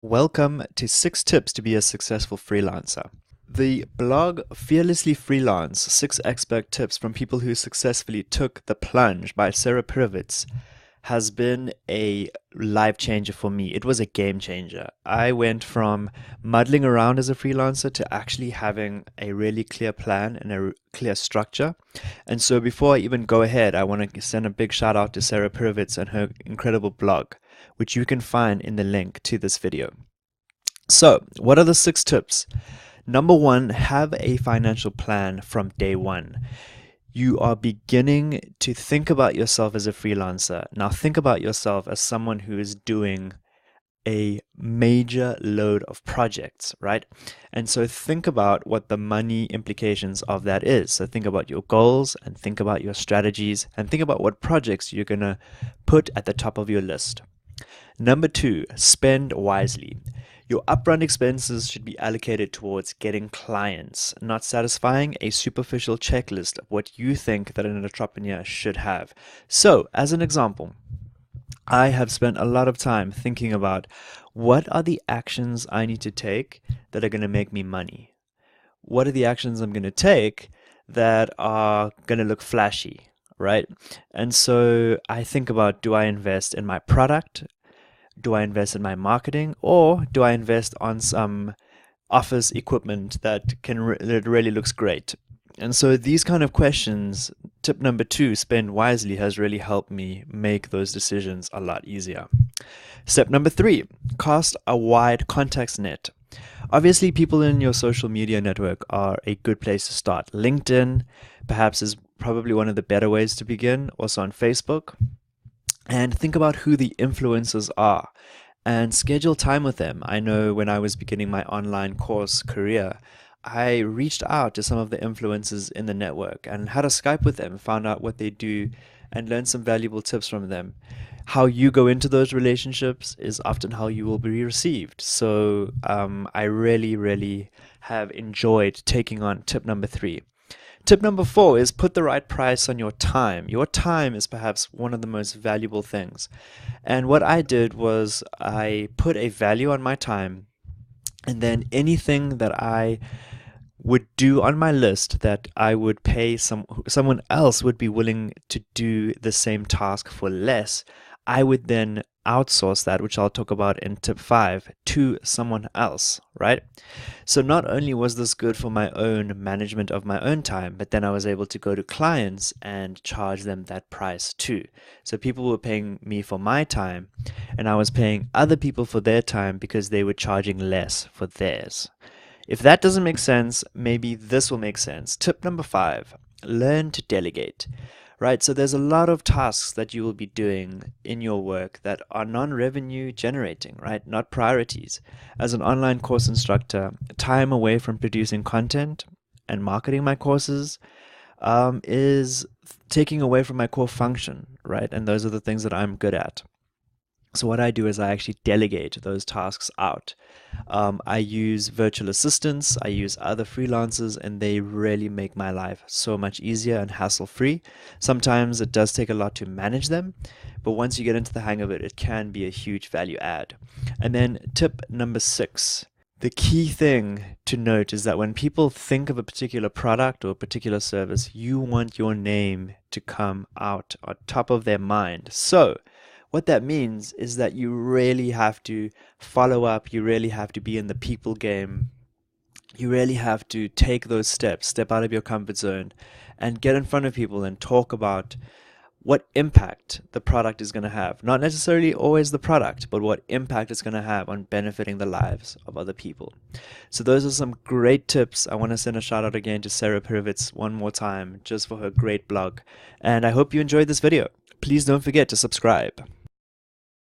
Welcome to 6 Tips to be a Successful Freelancer. The blog Fearlessly Freelance 6 Expert Tips from People Who Successfully Took the Plunge by Sarah Privitz has been a life changer for me. It was a game changer. I went from muddling around as a freelancer to actually having a really clear plan and a clear structure. And so before I even go ahead, I want to send a big shout out to Sarah Privitz and her incredible blog, which you can find in the link to this video. So, what are the 6 tips? Number 1, have a financial plan from day 1. You are beginning to think about yourself as a freelancer. Now think about yourself as someone who is doing a major load of projects, right? And so think about what the money implications of that is. So think about your goals and think about your strategies and think about what projects you're going to put at the top of your list. Number 2, spend wisely. Your upfront expenses should be allocated towards getting clients, not satisfying a superficial checklist of what you think that an entrepreneur should have. So, as an example, I have spent a lot of time thinking about what are the actions I need to take that are going to make me money? What are the actions I'm going to take that are going to look flashy, right? And so I think about, do I invest in my product? Do I invest in my marketing, or do I invest on some office equipment that that really looks great? And so these kind of questions, tip number 2, spend wisely, has really helped me make those decisions a lot easier. Step number 3, cast a wide contacts net. Obviously, people in your social media network are a good place to start. LinkedIn, perhaps, is probably one of the better ways to begin, also on Facebook. And think about who the influencers are and schedule time with them. I know when I was beginning my online course career, I reached out to some of the influencers in the network and had a Skype with them, found out what they do, and learned some valuable tips from them. How you go into those relationships is often how you will be received. So I really have enjoyed taking on tip number 3. Tip number 4 is put the right price on your time. Your time is perhaps one of the most valuable things. And what I did was I put a value on my time, and then anything that I would do on my list that I would pay someone else would be willing to do the same task for less, I would then outsource that, which I'll talk about in tip 5, to someone else, right? So not only was this good for my own management of my own time, but then I was able to go to clients and charge them that price too. So people were paying me for my time, and I was paying other people for their time because they were charging less for theirs. If that doesn't make sense, maybe this will make sense. Tip number 5, learn to delegate. Right, so there's a lot of tasks that you will be doing in your work that are non-revenue generating, right? Not priorities. As an online course instructor, time away from producing content and marketing my courses is taking away from my core function, right? And those are the things that I'm good at. So what I do is I actually delegate those tasks out. I use virtual assistants, I use other freelancers, and they really make my life so much easier and hassle-free. Sometimes it does take a lot to manage them, but once you get into the hang of it, it can be a huge value add. And then tip number 6. The key thing to note is that when people think of a particular product or a particular service, you want your name to come out on top of their mind. So what that means is that you really have to follow up, you really have to be in the people game, you really have to take those steps, step out of your comfort zone, and get in front of people and talk about what impact the product is going to have. Not necessarily always the product, but what impact it's going to have on benefiting the lives of other people. So those are some great tips. I want to send a shout out again to Sarah Privitz one more time, just for her great blog. And I hope you enjoyed this video. Please don't forget to subscribe.